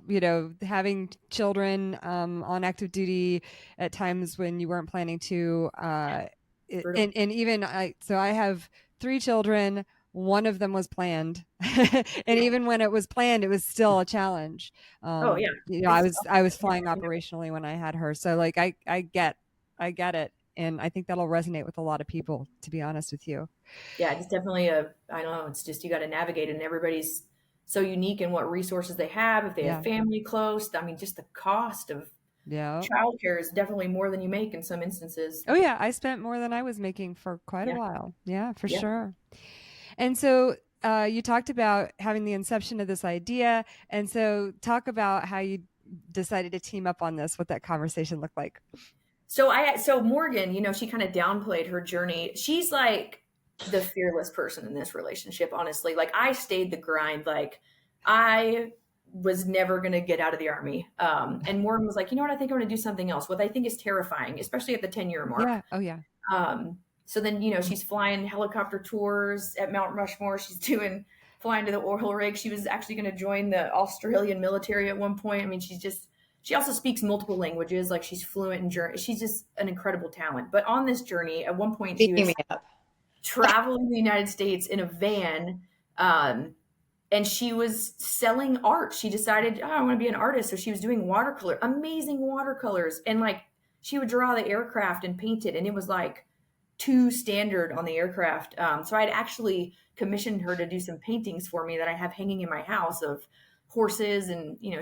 having children on active duty at times when you weren't planning to. And even I have 3 children. One of them was planned. And even when it was planned, it was still a challenge. I was flying operationally when I had her. So like, I get it. And I think that'll resonate with a lot of people, to be honest with you. Yeah, it's definitely I don't know, it's just you got to navigate it, and everybody's so unique in what resources they have, if they have family close. I mean, just the cost of childcare is definitely more than you make in some instances. Oh yeah, I spent more than I was making for quite a while. Yeah, for sure. And so you talked about having the inception of this idea, and so talk about how you decided to team up on this, what that conversation looked like. So Morgan, you know, she kind of downplayed her journey. She's like the fearless person in this relationship, honestly. Like I stayed the grind. Like I was never going to get out of the Army. And Morgan was like, you know what? I think I want to do something else. What I think is terrifying, especially at the 10-year mark. Yeah. Oh yeah. So then, you know, she's flying helicopter tours at Mount Rushmore. She's flying to the oil rig. She was actually going to join the Australian military at one point. I mean, she also speaks multiple languages. Like she's fluent in German. She's just an incredible talent. But on this journey, at one point, she was traveling the United States in a van, and she was selling art. She decided, oh, I want to be an artist. So she was doing amazing watercolors. And like she would draw the aircraft and paint it. And it was like too standard on the aircraft. So I'd actually commissioned her to do some paintings for me that I have hanging in my house of horses and, you know,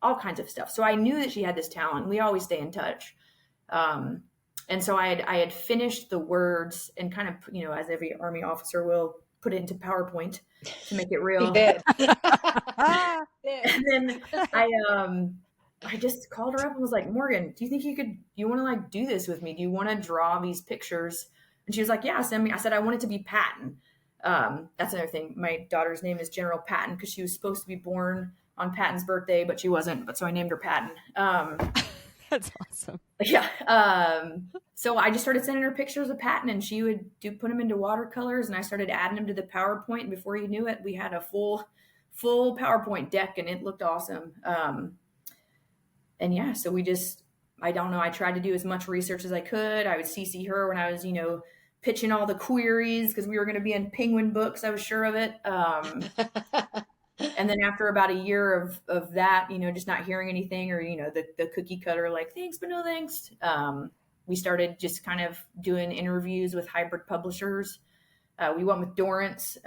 all kinds of stuff. So I knew that she had this talent. We always stay in touch. And so I had finished the words and kind of, you know, as every Army officer will, put it into PowerPoint to make it real. And then I just called her up and was like, Morgan, do you think you want to like do this with me? Do you want to draw these pictures? And she was like, yeah, send me. I said, I want it to be Patton. That's another thing. My daughter's name is General Patton because she was supposed to be born on Patton's birthday, but she wasn't. But so I named her Patton. That's awesome. Yeah. So I just started sending her pictures of Patton, and she would put them into watercolors, and I started adding them to the PowerPoint. And before you knew it, we had a full PowerPoint deck, and it looked awesome. And yeah, so I don't know. I tried to do as much research as I could. I would CC her when I was, you know, pitching all the queries because we were going to be in Penguin Books. I was sure of it. And then after about a year of that, you know, just not hearing anything or, you know, the cookie cutter, like, thanks, but no thanks. We started just kind of doing interviews with hybrid publishers. We went with Dorrance,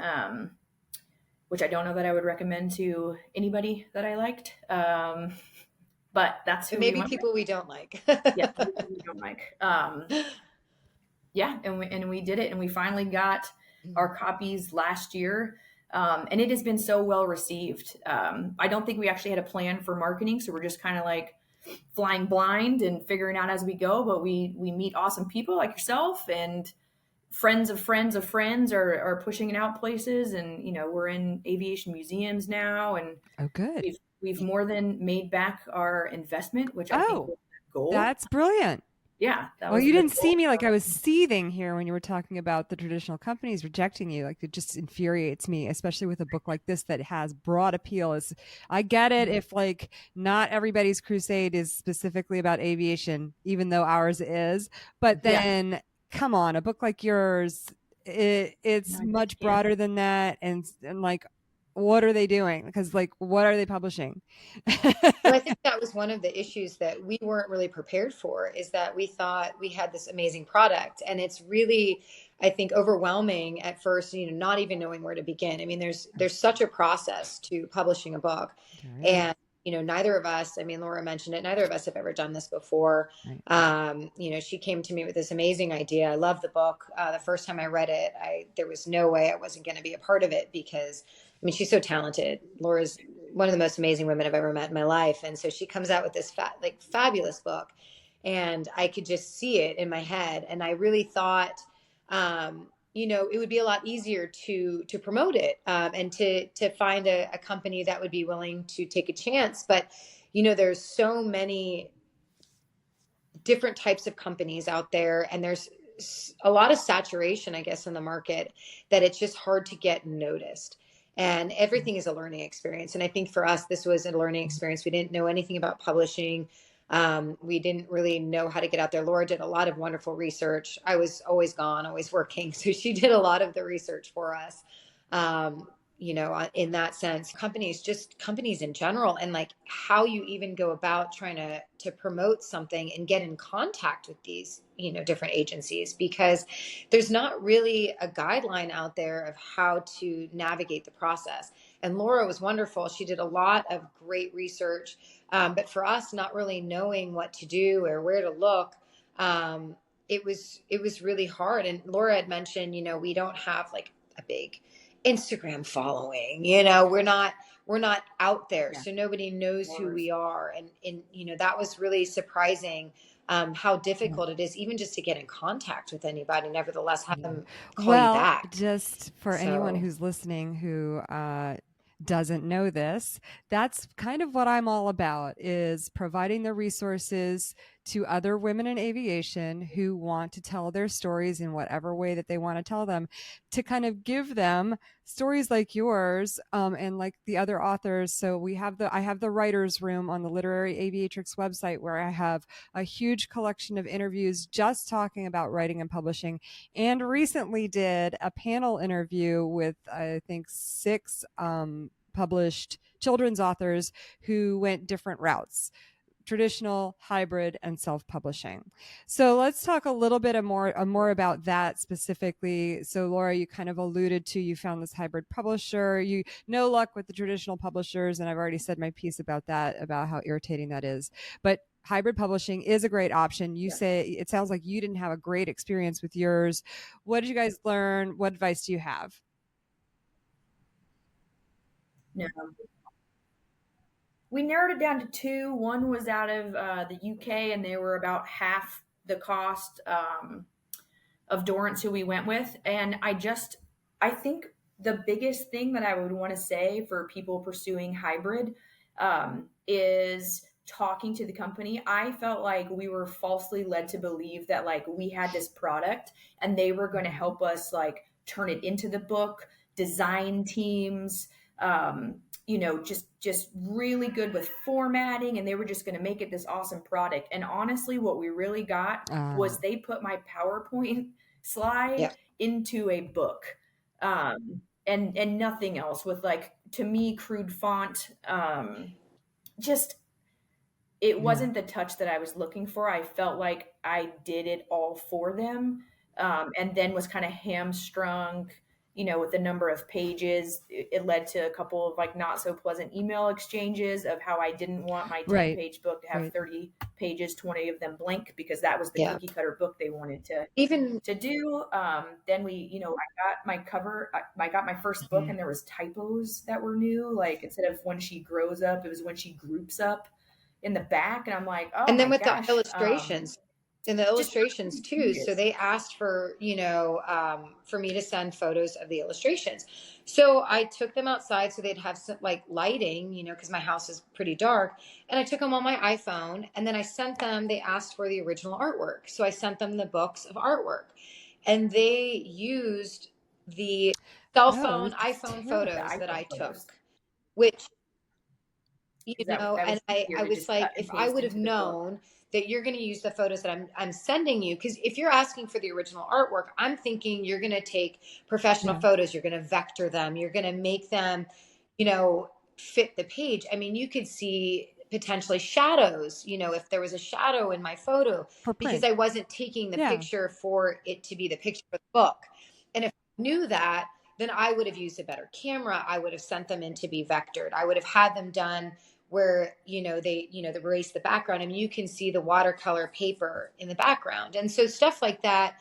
which I don't know that I would recommend to anybody that I liked. But that's who maybe people we don't like. Yeah, we don't like. Yeah, and we did it, and we finally got our copies last year, and it has been so well received. I don't think we actually had a plan for marketing, so we're just kind of like flying blind and figuring out as we go. But we meet awesome people like yourself, and friends of friends of friends are pushing it out places, and you know we're in aviation museums now, and oh, good. We've more than made back our investment, which I think was the goal. That's brilliant. Yeah. Well, you didn't see me like I was seething here when you were talking about the traditional companies rejecting you. Like it just infuriates me, especially with a book like this that has broad appeal. I get it if like not everybody's crusade is specifically about aviation, even though ours is. But then, come on, a book like yours, it's much broader than that, and like. What are they doing? Because like, what are they publishing? Well, I think that was one of the issues that we weren't really prepared for, is that we thought we had this amazing product, and it's really, I think, overwhelming at first, you know, not even knowing where to begin. I mean, there's such a process to publishing a book, and you know, neither of us, I mean, Laura mentioned it, neither of us have ever done this before. You know, she came to me with this amazing idea. I love the book. The first time I read it, there was no way I wasn't going to be a part of it, because I mean, she's so talented. Laura's one of the most amazing women I've ever met in my life. And so she comes out with this fabulous book, and I could just see it in my head. And I really thought, you know, it would be a lot easier to promote it, and to find a company that would be willing to take a chance. But, you know, there's so many different types of companies out there, and there's a lot of saturation, I guess, in the market, that it's just hard to get noticed. And everything is a learning experience. And I think for us, this was a learning experience. We didn't know anything about publishing. We didn't really know how to get out there. Laura did a lot of wonderful research. I was always gone, always working. So she did a lot of the research for us. in that sense, companies in general, and like how you even go about trying to promote something and get in contact with these, different agencies, because there's not really a guideline out there of how to navigate the process. And Laura was wonderful. She did a lot of great research. But for us, not really knowing what to do or where to look, it was really hard. And Laura had mentioned, we don't have like a big Instagram following. We're not out there, Yeah. so nobody knows who we are. And that was really surprising, how difficult it is even just to get in contact with anybody. Nevertheless, have them call you Well, back. just for anyone So who's listening who doesn't know this, that's kind of what I'm all about, is providing the resources to other women in aviation who want to tell their stories in whatever way that they want to tell them, to kind of give them stories like yours, and like the other authors. So I have the writers room on the Literary Aviatrix website, where I have a huge collection of interviews just talking about writing and publishing, and recently did a panel interview with, I think, 6 published children's authors who went different routes: traditional, hybrid, and self-publishing. So let's talk a little bit more about that specifically. So Laura, you kind of alluded to, you found this hybrid publisher. You no luck with the traditional publishers, and I've already said my piece about that, about how irritating that is. But hybrid publishing is a great option. You say it sounds like you didn't have a great experience with yours. What did you guys learn? What advice do you have? No. We narrowed it down to 2. One was out of the UK, and they were about half the cost of Dorrance, who we went with. And I think the biggest thing that I would want to say for people pursuing hybrid, is talking to the company. I felt like we were falsely led to believe that like we had this product and they were going to help us like turn it into the book, design teams, just really good with formatting, and they were just going to make it this awesome product. And honestly, what we really got was they put my PowerPoint slide into a book, and nothing else, with like, to me, crude font. Just it wasn't the touch that I was looking for. I felt like I did it all for them, and then was kind of hamstrung, with the number of pages. It led to a couple of like not so pleasant email exchanges of how I didn't want my 10-page book to have 30 pages, 20 of them blank, because that was the cookie cutter book they wanted to do. Then I got my cover. I got my first book, and there was typos that were new. Like, instead of when she grows up, it was when she groups up in the back. And I'm like, oh, and then my with gosh, the illustrations. And the illustrations too. changes. So they asked for, for me to send photos of the illustrations. So I took them outside so they'd have some, like, lighting, because my house is pretty dark. And I took them on my iPhone, and then I sent them, they asked for the original artwork. So I sent them the books of artwork, and they used the cell phone, iPhone photos that I took, which, and I was like, if I would have known that you're going to use the photos that I'm sending you, because if you're asking for the original artwork, I'm thinking you're going to take professional photos, you're going to vector them, you're going to make them, fit the page. I mean, you could see potentially shadows, if there was a shadow in my photo, because I wasn't taking the picture for it to be the picture for the book. And if I knew that, then I would have used a better camera. I would have sent them in to be vectored. I would have had them done where, they erase the background. I mean, you can see the watercolor paper in the background. And so stuff like that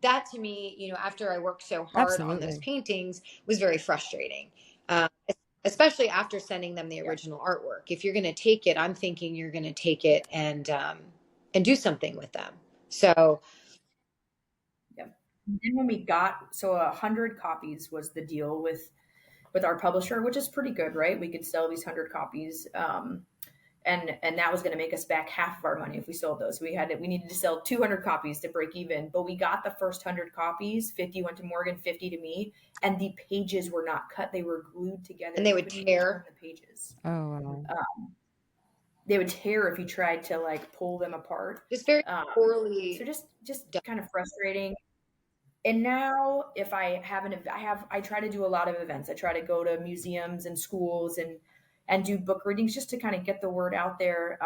to me, after I worked so hard on those paintings, was very frustrating. Especially after sending them the original artwork. If you're going to take it, I'm thinking you're going to take it and do something with them. So, And then when we got, 100 copies was the deal with our publisher, which is pretty good, right? We could sell these 100 copies, and that was going to make us back half of our money if we sold those. We needed to sell 200 copies to break even, but we got the first 100 copies. 50 went to Morgan, 50 to me, and the pages were not cut; they were glued together, and they would tear the pages. Oh, wow. They would tear if you tried to like pull them apart. Just very poorly. So just kind of frustrating. And now if I have I try to do a lot of events. I try to go to museums and schools and do book readings just to kind of get the word out there.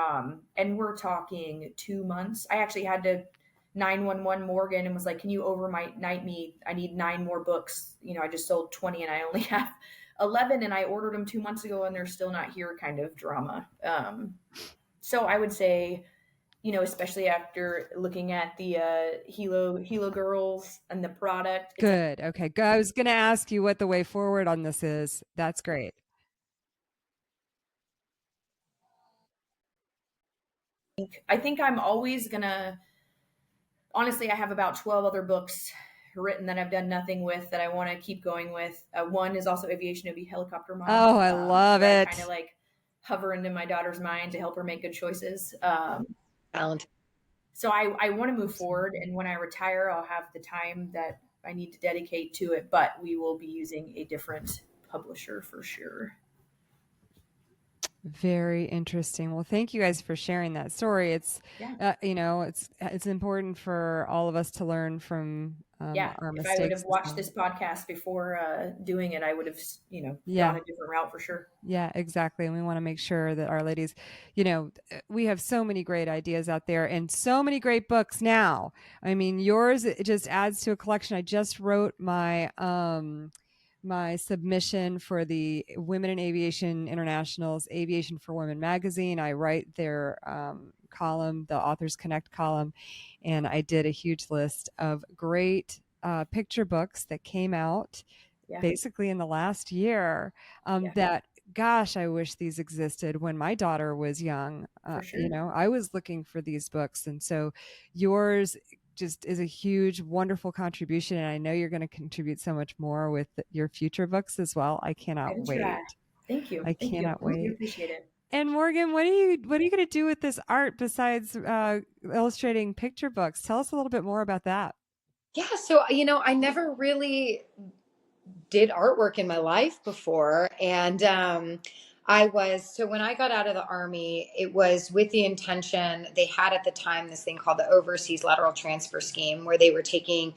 And we're talking 2 months. I actually had to 911 Morgan and was like, can you overnight me? I need 9 more books. I just sold 20 and I only have 11, and I ordered them 2 months ago and they're still not here kind of drama. So I would say, especially after looking at the Hilo girls and the product. Good. Okay. I was going to ask you what the way forward on this is. That's great. I think I'm always gonna. Honestly, I have about 12 other books written that I've done nothing with that I want to keep going with. One is also Aviation, it'll be Helicopter Mom. Oh, I love where I it. kind of like hover into my daughter's mind to help her make good choices. Talent. So I want to move forward, and when I retire, I'll have the time that I need to dedicate to it. But we will be using a different publisher for sure. Very interesting. Well, thank you guys for sharing that story. It's, Yeah. it's important for all of us to learn from Yeah, our if I would mistakes have as watched well. this podcast before doing it, I would have, gone Yeah. a different route for sure. Yeah, exactly. And we want to make sure that our ladies, we have so many great ideas out there and so many great books now. I mean, yours, it just adds to a collection. I just wrote my submission for the Women in Aviation International's Aviation for Women magazine. I write their column, the Authors Connect column, and I did a huge list of great picture books that came out Yeah, basically in the last year, yeah, that gosh, I wish these existed when my daughter was young. for sure. I was looking for these books, and so yours just is a huge, wonderful contribution, and I know you're going to contribute so much more with your future books as well. I I cannot can try. wait. Thank you. I Thank you. cannot I really wait. appreciate it. And Morgan, what are you going to do with this art besides illustrating picture books? Tell us a little bit more about that. Yeah, so I never really did artwork in my life before. And so when I got out of the Army, it was with the intention. They had at the time this thing called the Overseas Lateral Transfer Scheme, where they were taking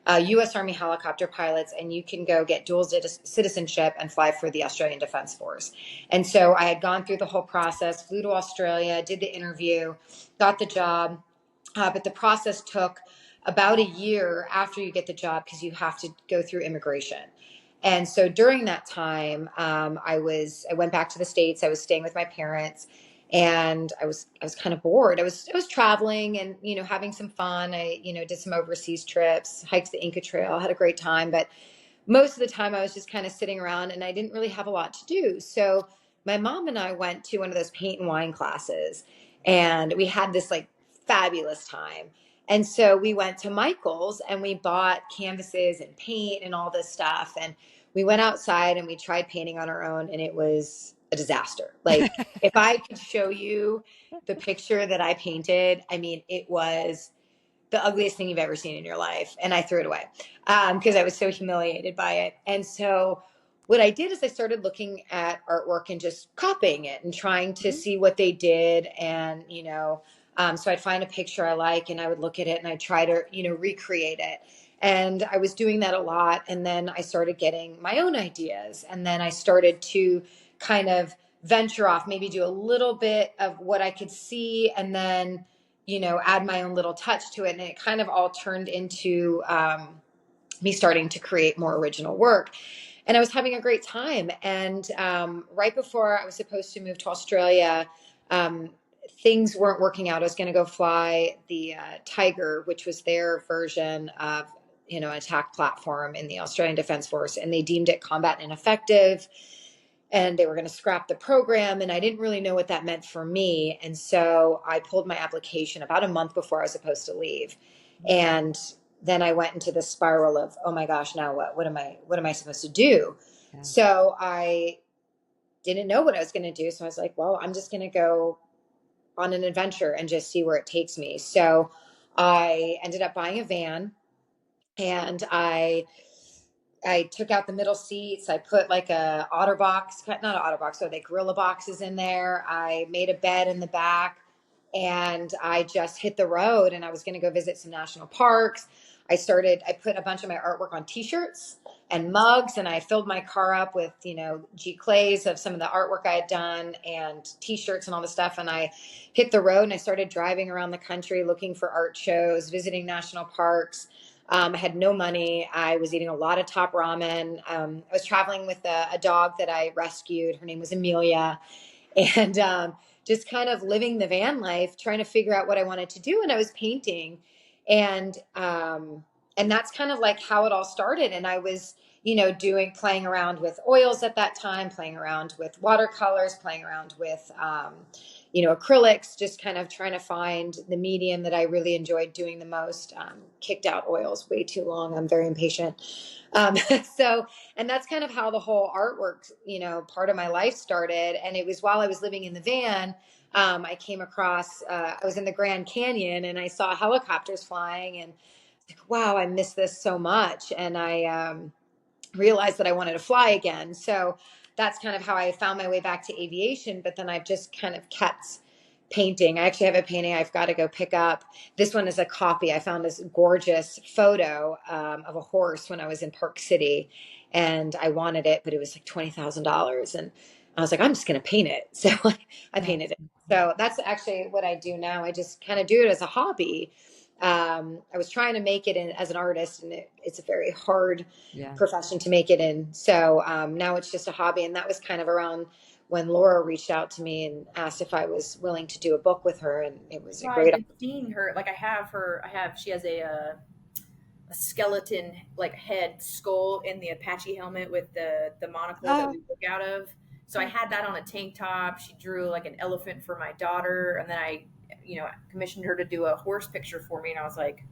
U.S. Army helicopter pilots, and you can go get dual citizenship and fly for the Australian Defence Force. And so I had gone through the whole process, flew to Australia, did the interview, got the job. But the process took about a year after you get the job because you have to go through immigration. And so during that time, I went back to the States. I was staying with my parents, and I was kind of bored. I was traveling and having some fun. I did some overseas trips, hiked the Inca Trail, had a great time. But most of the time I was just kind of sitting around and I didn't really have a lot to do. So my mom and I went to one of those paint and wine classes, and we had this like fabulous time. And so we went to Michael's and we bought canvases and paint and all this stuff. And we went outside and we tried painting on our own, and it was a disaster. Like, if I could show you the picture that I painted, I mean, it was the ugliest thing you've ever seen in your life. And I threw it away because I was so humiliated by it. And so what I did is I started looking at artwork and just copying it and trying to see what they did. And, so I'd find a picture I like and I would look at it and I'd try to, recreate it. And I was doing that a lot. And then I started getting my own ideas. And then I started to kind of venture off, maybe do a little bit of what I could see, and then add my own little touch to it. And it kind of all turned into me starting to create more original work. And I was having a great time. And right before I was supposed to move to Australia, things weren't working out. I was going to go fly the Tiger, which was their version of an attack platform in the Australian Defence Force. And they deemed it combat ineffective, and they were going to scrap the program. And I didn't really know what that meant for me. And so I pulled my application about a month before I was supposed to leave. And then I went into this spiral of, oh my gosh, now what? What am I supposed to do? Yeah. So I didn't know what I was going to do. So I was like, well, I'm just going to go on an adventure and just see where it takes me. So I ended up buying a van, and I took out the middle seats. I put like a OtterBox, not an OtterBox, so like Gorilla boxes in there. I made a bed in the back, and I just hit the road, and I was going to go visit some national parks. I put a bunch of my artwork on t-shirts and mugs, and I filled my car up with, G clays of some of the artwork I had done and t-shirts and all the stuff. And I hit the road and I started driving around the country looking for art shows, visiting national parks. I had no money. I was eating a lot of top ramen. I was traveling with a dog that I rescued. Her name was Amelia. And just kind of living the van life, trying to figure out what I wanted to do. And I was painting. And that's kind of like how it all started. And I was, playing around with oils at that time, playing around with watercolors, playing around with, acrylics, just kind of trying to find the medium that I really enjoyed doing the most. Kicked out oils way too long. I'm very impatient. Um, so, and that's kind of how the whole artwork, part of my life started. And it was while I was living in the van, I came across, I was in the Grand Canyon and I saw helicopters flying and like, wow, I miss this so much. And I realized that I wanted to fly again. So that's kind of how I found my way back to aviation. But then I've just kind of kept painting. I actually have a painting I've got to go pick up. This one is a copy. I found this gorgeous photo of a horse when I was in Park City, and I wanted it, but it was like $20,000. And I was like, I'm just going to paint it. So I painted it. So that's actually what I do now. I just kind of do it as a hobby. I was trying to make it in as an artist, and it's a very hard profession to make it in. So now it's just a hobby. And that was kind of around when Laura reached out to me and asked if I was willing to do a book with her. And it was a great. I've been seeing her, like she has a skeleton, like head skull in the Apache helmet with the monocle that we look out of. So I had that on a tank top. She drew like an elephant for my daughter. And then I commissioned her to do a horse picture for me. And I was like,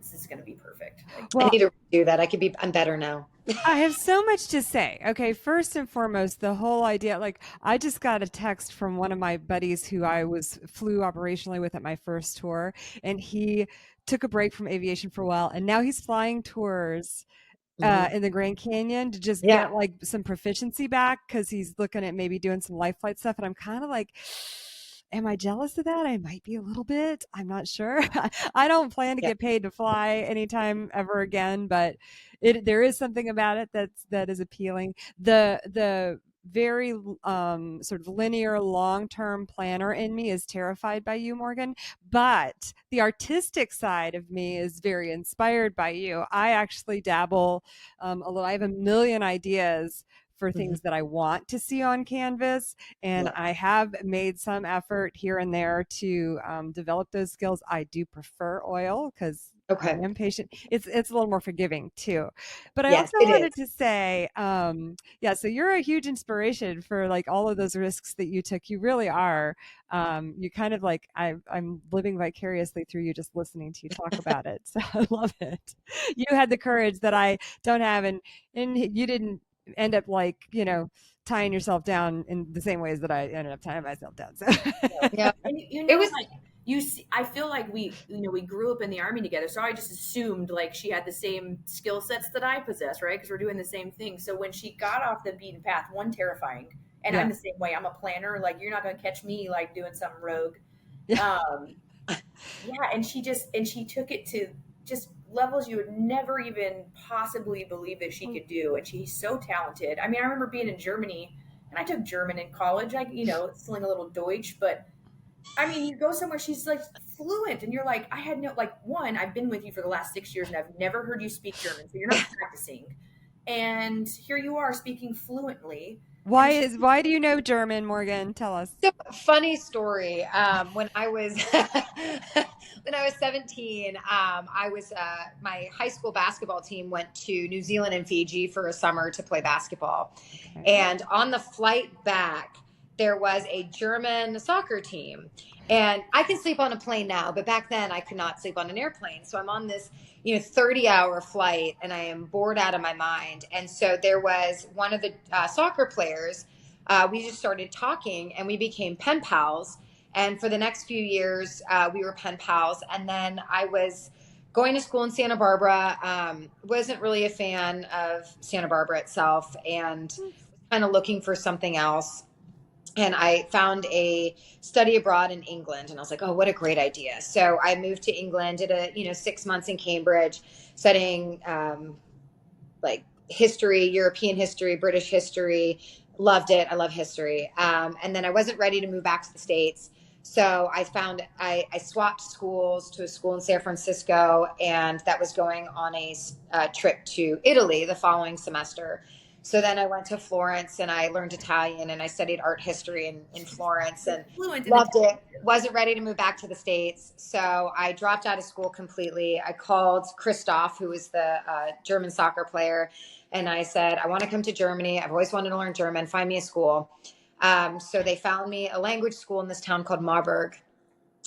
this is going to be perfect. Well, I need to do that. I'm better now. I have so much to say. Okay. First and foremost, the whole idea, like I just got a text from one of my buddies who I flew operationally with at my first tour, and he took a break from aviation for a while. And now he's flying tours in the Grand Canyon to just get like some proficiency back, because he's looking at maybe doing some life flight stuff. And I'm kind of like, am I jealous of that? I might be a little bit. I'm not sure. I don't plan to get paid to fly anytime ever again, but there is something about it that is appealing. The very sort of linear long-term planner in me is terrified by you, Morgan, but the artistic side of me is very inspired by you. I actually dabble a little. I have a million ideas for things that I want to see on canvas. And I have made some effort here and there to develop those skills. I do prefer oil because I'm impatient. It's a little more forgiving too. But I also wanted to say, so you're a huge inspiration for like all of those risks that you took. You really are. You kind of like, I'm living vicariously through you just listening to you talk about it. So I love it. You had the courage that I don't have, and you didn't end up like, tying yourself down in the same ways that I ended up tying myself down. So and it was like I feel like we grew up in the Army together, so I just assumed like she had the same skill sets that I possess, right? Because we're doing the same thing. So when she got off the beaten path, one, terrifying, and I'm the same way. I'm a planner. Like, you're not going to catch me like doing some rogue. And she took it to just levels you would never even possibly believe that she could do. And she's so talented. I mean, I remember being in Germany, and I took German in college. I, sling a little Deutsch, but I mean, you go somewhere, she's like fluent, and you're like, I had no, like, one, I've been with you for the last 6 years and I've never heard you speak German, so you're not practicing. And here you are speaking fluently. Why do you know German, Morgan? Tell us. So, funny story. When I was 17, my high school basketball team went to New Zealand and Fiji for a summer to play basketball. Okay. And on the flight back, there was a German soccer team. And I can sleep on a plane now, but back then I could not sleep on an airplane. So I'm on this 30-hour flight, and I am bored out of my mind. And so there was one of the soccer players. We just started talking, and we became pen pals. And for the next few years, we were pen pals. And then I was going to school in Santa Barbara. Wasn't really a fan of Santa Barbara itself, and was kind of looking for something else. and I found a study abroad in England, and I was like, oh, what a great idea. So I moved to England, did 6 months in Cambridge, studying like history, European history, British history. Loved it. I love history. And then I wasn't ready to move back to the States. So I swapped schools to a school in San Francisco, and that was going on a trip to Italy the following semester. So then I went to Florence and I learned Italian and I studied art history in Florence and loved it. Wasn't ready to move back to the States. So I dropped out of school completely. I called Christoph, who was the German soccer player, and I said, I want to come to Germany. I've always wanted to learn German. Find me a school. So they found me a language school in this town called Marburg.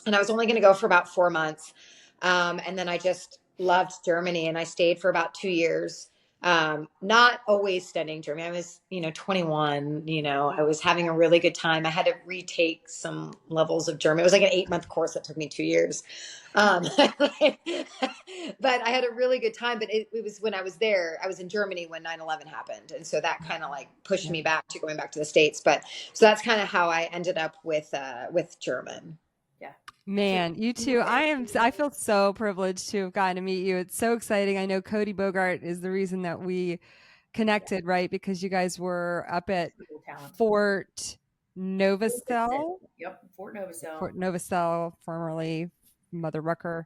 And I was only going to go for about 4 months. And then I just loved Germany and I stayed for about 2 years. Not always studying German. I was, 21, I was having a really good time. I had to retake some levels of German. It was like an 8-month course that took me 2 years. But I had a really good time, but it was when I was there, I was in Germany when 9/11 happened. And so that kind of like pushed me back to going back to the States. But so that's kind of how I ended up with German. Man, you too. I feel so privileged to have gotten to meet you. It's so exciting. I know Cody Bogart is the reason that we connected, right? Because you guys were up at Fort Novacell. Yep, Fort Novacell. Fort Novacell, formerly Mother Rucker,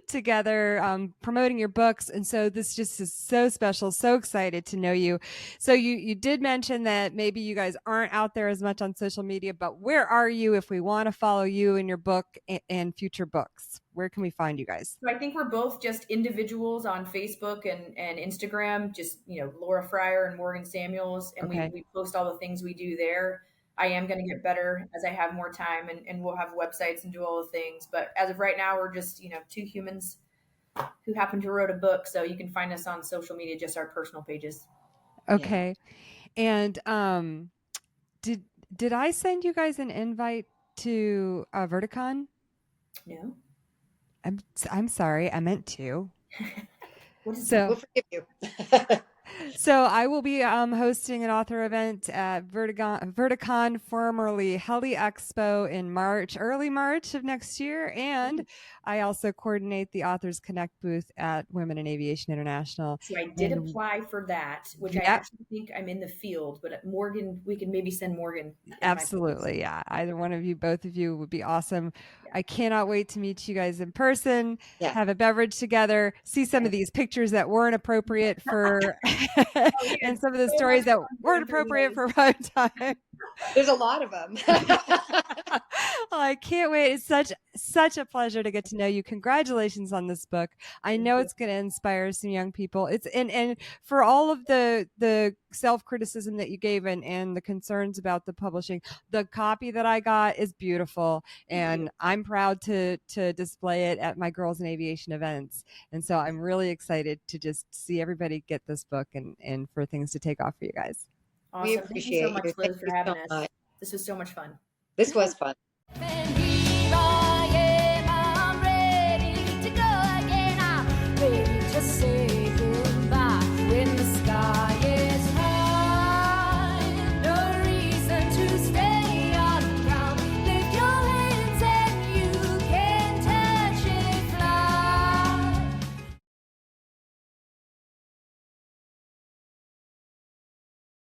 together promoting your books. And so this just is so special, so excited to know you. So you did mention that maybe you guys aren't out there as much on social media, but where are you if we want to follow you and your book and future books? Where can we find you guys? So I think we're both just individuals on Facebook and Instagram, just, Laura Fryar and Morgan Samuels. And we post all the things we do there. I am going to get better as I have more time and we'll have websites and do all the things. But as of right now, we're just, two humans who happen to wrote a book. So you can find us on social media, just our personal pages. Okay. Yeah. And did I send you guys an invite to Verticon? No. I'm sorry. I meant to. We'll forgive you. So I will be hosting an author event at Verticon, formerly Heli Expo, in early March of next year. And I also coordinate the Authors Connect booth at Women in Aviation International. So I did apply for that, which I actually think I'm in the field. But Morgan, we can maybe send Morgan. Absolutely. Yeah. Either one of you, both of you would be awesome. Yeah. I cannot wait to meet you guys in person, have a beverage together, see some of these pictures that weren't appropriate for, and some of the stories that weren't appropriate for prime time. There's a lot of them. Oh, I can't wait. It's such a pleasure to get to know you. Congratulations on this book. I know it's going to inspire some young people. It's and for all of the self-criticism that you gave and the concerns about the publishing, the copy that I got is beautiful, and I'm proud to display it at my Girls in Aviation events. And so I'm really excited to just see everybody get this book and for things to take off for you guys. Awesome. We appreciate Thank you so much, Liz, for having us. This was so much fun. This was fun. Just say